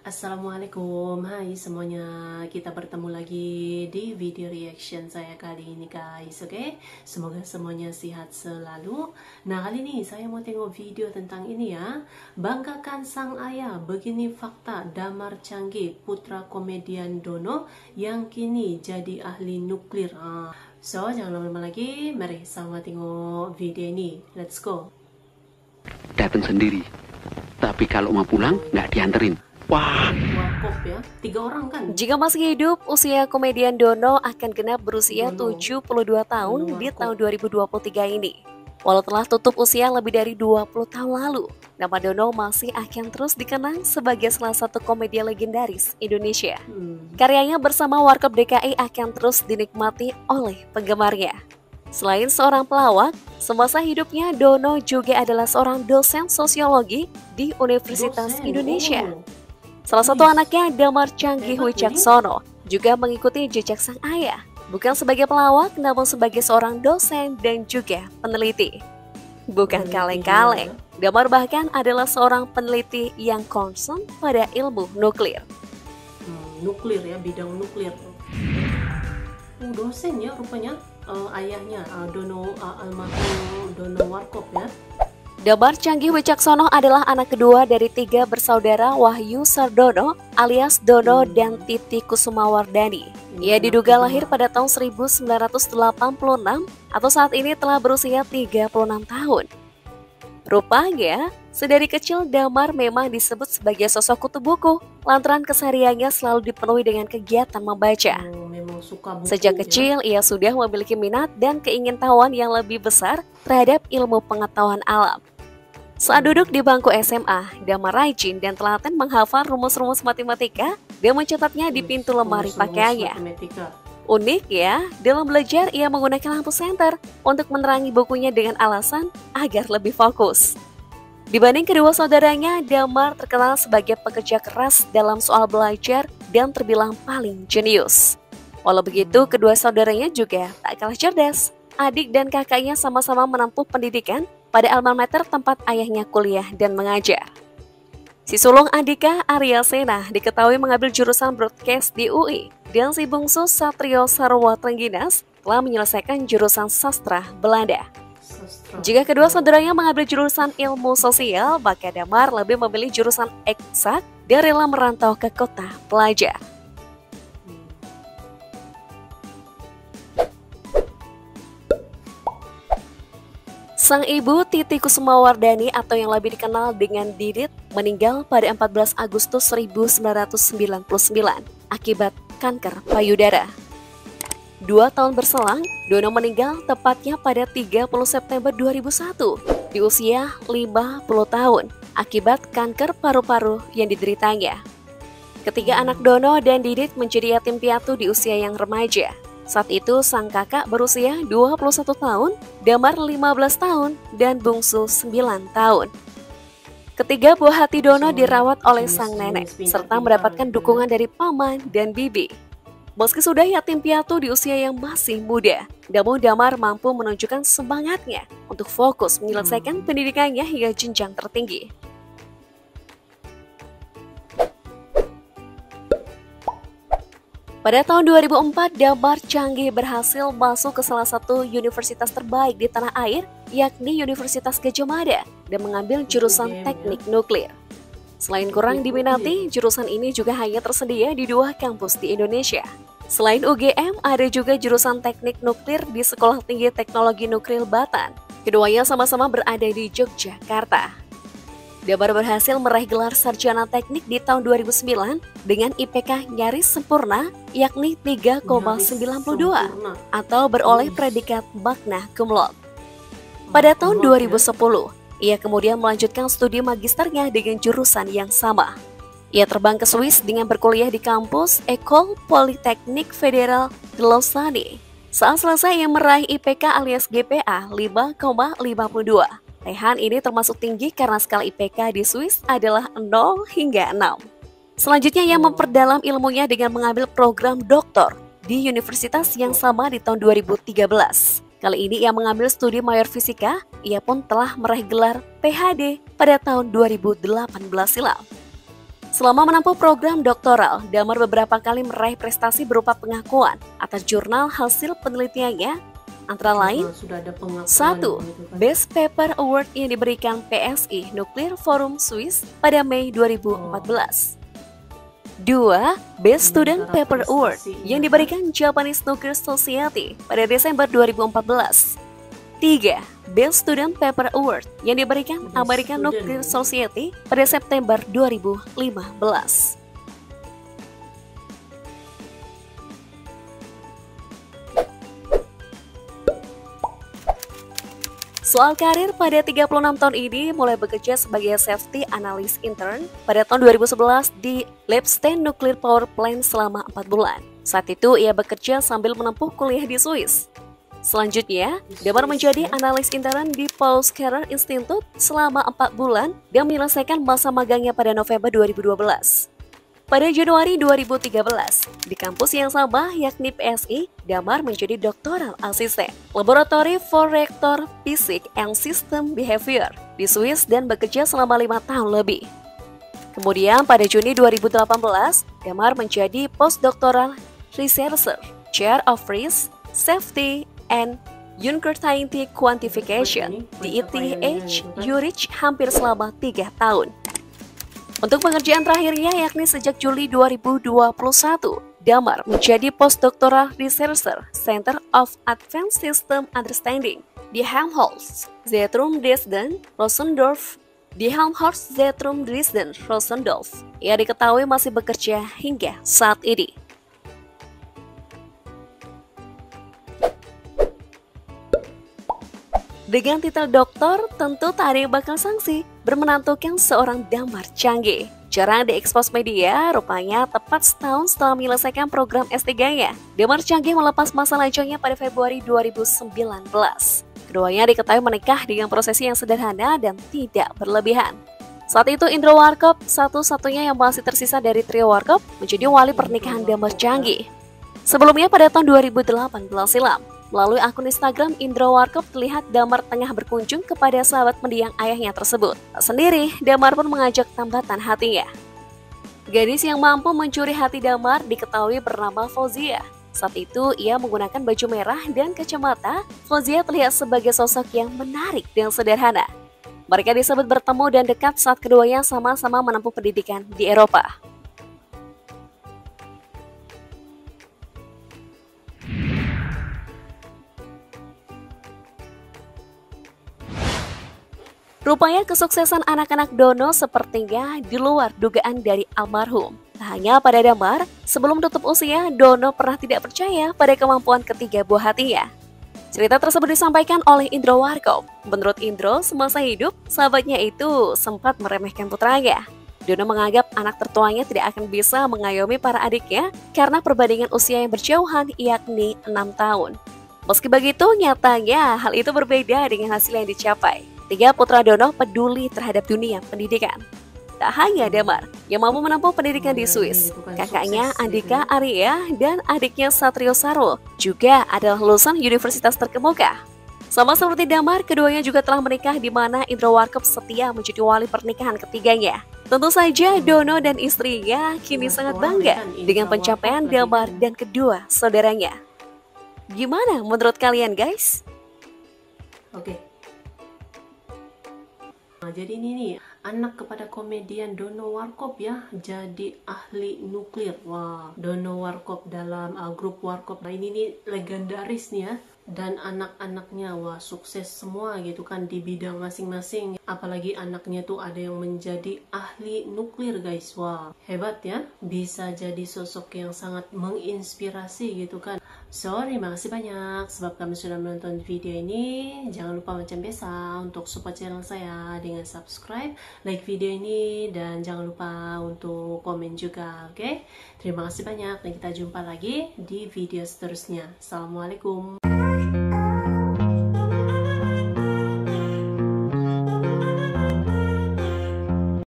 Assalamualaikum, hai semuanya. Kita bertemu lagi di video reaction saya kali ini guys, oke? Semoga semuanya sehat selalu. Nah, kali ini saya mau tengok video tentang ini ya. Banggakan sang ayah, begini fakta Damar Canggih, putra komedian Dono yang kini jadi ahli nuklir. So, jangan lama-lama lagi, mari sama tengok video ini. Let's go. Datang sendiri, tapi kalau mau pulang nggak dianterin. Wah, Warkop ya, 3 orang kan? Jika masih hidup, usia komedian Dono akan genap berusia 72 tahun di tahun 2023 ini. Walau telah tutup usia lebih dari 20 tahun lalu, nama Dono masih akan terus dikenang sebagai salah satu komedian legendaris Indonesia. Karyanya bersama Warkop DKI akan terus dinikmati oleh penggemarnya. Selain seorang pelawak, semasa hidupnya Dono juga adalah seorang dosen sosiologi di Universitas Indonesia. Salah satu anaknya, Damar Canggih Wicaksono, juga mengikuti jejak sang ayah, bukan sebagai pelawak namun sebagai seorang dosen dan juga peneliti. Bukan kaleng-kaleng, Damar bahkan adalah seorang peneliti yang concern pada ilmu nuklir. Nuklir ya, bidang nuklir. Dosen ya rupanya, ayahnya Dono, almarhum Dono Warkop ya. Damar Canggih Wicaksono adalah anak kedua dari 3 bersaudara Wahyu Sardono alias Dono dan Titi Kusumawardani. Ia diduga lahir pada tahun 1986 atau saat ini telah berusia 36 tahun. Rupanya, sedari kecil Damar memang disebut sebagai sosok kutu buku lantaran kesehariannya selalu dipenuhi dengan kegiatan membaca. Memang suka buku, Sejak kecil, ia sudah memiliki minat dan keingintahuan yang lebih besar terhadap ilmu pengetahuan alam. Saat duduk di bangku SMA, Damar rajin dan telaten menghafal rumus-rumus matematika dan mencatatnya di pintu lemari pakaiannya. Unik ya, dalam belajar ia menggunakan lampu senter untuk menerangi bukunya dengan alasan agar lebih fokus. Dibanding kedua saudaranya, Damar terkenal sebagai pekerja keras dalam soal belajar dan terbilang paling jenius. Walau begitu, kedua saudaranya juga tak kalah cerdas. Adik dan kakaknya sama-sama menempuh pendidikan pada alma mater tempat ayahnya kuliah dan mengajar. Si sulung Andika Arya Sena diketahui mengambil jurusan broadcast di UI, dan si bungsu Satrio Sarwa Trengginas telah menyelesaikan jurusan sastra Belanda. Jika kedua saudaranya mengambil jurusan ilmu sosial, maka Damar lebih memilih jurusan eksak dan rela merantau ke kota pelajar. Sang ibu Titi Kusumawardani atau yang lebih dikenal dengan Didit meninggal pada 14 Agustus 1999 akibat kanker payudara. 2 tahun berselang, Dono meninggal tepatnya pada 30 September 2001 di usia 50 tahun akibat kanker paru-paru yang dideritanya. Ketiga anak Dono dan Didit menjadi yatim piatu di usia yang remaja. Saat itu sang kakak berusia 21 tahun, Damar 15 tahun, dan bungsu 9 tahun. Ketiga buah hati Dono dirawat oleh sang nenek, serta mendapatkan dukungan dari paman dan bibi. Meski sudah yatim piatu di usia yang masih muda, namun Damar mampu menunjukkan semangatnya untuk fokus menyelesaikan pendidikannya hingga jenjang tertinggi. Pada tahun 2004, Damar Canggih berhasil masuk ke salah satu universitas terbaik di tanah air, yakni Universitas Gadjah Mada, dan mengambil jurusan teknik nuklir. Selain kurang diminati, jurusan ini juga hanya tersedia di 2 kampus di Indonesia. Selain UGM, ada juga jurusan teknik nuklir di Sekolah Tinggi Teknologi Nuklir Batan. Keduanya sama-sama berada di Yogyakarta. Damar berhasil meraih gelar sarjana teknik di tahun 2009 dengan IPK nyaris sempurna, yakni 3,92 atau beroleh predikat magna cum laude. Pada tahun 2010, ia kemudian melanjutkan studi magisternya dengan jurusan yang sama. Ia terbang ke Swiss dengan berkuliah di kampus École Polytechnique Fédérale de Lausanne. Saat selesai, ia meraih IPK alias GPA 5,52. Raihan ini termasuk tinggi karena skala IPK di Swiss adalah 0 hingga 6. Selanjutnya ia memperdalam ilmunya dengan mengambil program doktor di universitas yang sama di tahun 2013. Kali ini ia mengambil studi mayor fisika, ia pun telah meraih gelar PhD pada tahun 2018 silam. Selama menempuh program doktoral, Damar beberapa kali meraih prestasi berupa pengakuan atas jurnal hasil penelitiannya, antara lain, 1. Best Paper Award yang diberikan PSI Nuclear Forum Swiss pada Mei 2014. 2. Best Student Paper Award yang diberikan Japanese Nuclear Society pada Desember 2014. 3. Best Student Paper Award yang diberikan American Nuclear Society pada September 2015. Soal karir, pada 36 tahun ini mulai bekerja sebagai safety analyst intern pada tahun 2011 di Lepstein Nuclear Power Plant selama 4 bulan. Saat itu ia bekerja sambil menempuh kuliah di Swiss. Selanjutnya, Damar menjadi analis intern di Paul Scherrer Institute selama 4 bulan dan menyelesaikan masa magangnya pada November 2012. Pada Januari 2013, di kampus yang sama yakni PSI, Damar menjadi doktoral asisten Laboratory for Reactor Physics and System Behavior di Swiss dan bekerja selama 5 tahun lebih. Kemudian pada Juni 2018, Damar menjadi postdoctoral researcher, Chair of Risk, Safety, and Uncertainty Quantification di ETH Zurich hampir selama 3 tahun. Untuk pengerjaan terakhirnya yakni sejak Juli 2021, Damar menjadi postdoctoral researcher Center of Advanced System Understanding di Helmholtz Zentrum Dresden-Rossendorf. Ia diketahui masih bekerja hingga saat ini. Dengan titel doktor, tentu tak ada yang bakal sangsi bermenantukan seorang Damar canggih. Jarang diekspos media, rupanya tepat setahun setelah menyelesaikan program S3-nya, Damar canggih melepas masa lajangnya pada Februari 2019. Keduanya diketahui menikah dengan prosesi yang sederhana dan tidak berlebihan. Saat itu Indro Warkop, satu-satunya yang masih tersisa dari trio Warkop, menjadi wali pernikahan Damar canggih. Sebelumnya pada tahun 2018 silam, melalui akun Instagram Indro Warkop terlihat Damar tengah berkunjung kepada sahabat mendiang ayahnya tersebut. Tak sendiri, Damar pun mengajak tambatan hatinya. Gadis yang mampu mencuri hati Damar diketahui bernama Fauzia. Saat itu ia menggunakan baju merah dan kacamata. Fauzia terlihat sebagai sosok yang menarik dan sederhana. Mereka disebut bertemu dan dekat saat keduanya sama-sama menempuh pendidikan di Eropa. Rupanya kesuksesan anak-anak Dono sepertinya di luar dugaan dari almarhum. Tak hanya pada Damar, sebelum tutup usia, Dono pernah tidak percaya pada kemampuan ketiga buah hatinya. Cerita tersebut disampaikan oleh Indro Warkop. Menurut Indro, semasa hidup, sahabatnya itu sempat meremehkan putranya. Dono menganggap anak tertuanya tidak akan bisa mengayomi para adiknya karena perbandingan usia yang berjauhan yakni 6 tahun. Meski begitu, nyatanya hal itu berbeda dengan hasil yang dicapai. 3 putra Dono peduli terhadap dunia pendidikan. Tak hanya Damar yang mampu menempuh pendidikan di Swiss, kakaknya Andika Arya dan adiknya Satrio Sarul juga adalah lulusan universitas terkemuka. Sama seperti Damar, keduanya juga telah menikah di mana Indro Warkop setia menjadi wali pernikahan ketiganya. Tentu saja Dono dan istrinya kini sangat bangga dengan pencapaian Damar dan kedua saudaranya. Gimana menurut kalian guys? Oke. Nah, jadi ini nih, anak kepada komedian Dono Warkop ya, jadi ahli nuklir. Wah, Dono Warkop dalam grup Warkop. Nah, ini nih legendaris nih ya. Dan anak-anaknya, wah sukses semua gitu kan di bidang masing-masing. Apalagi anaknya tuh ada yang menjadi ahli nuklir guys. Wah, hebat ya. Bisa jadi sosok yang sangat menginspirasi gitu kan. So, terima kasih banyak sebab kami sudah menonton video ini. Jangan lupa macam biasa untuk support channel saya dengan subscribe, like video ini, dan jangan lupa untuk komen juga, oke? Terima kasih banyak dan kita jumpa lagi di video seterusnya. Assalamualaikum.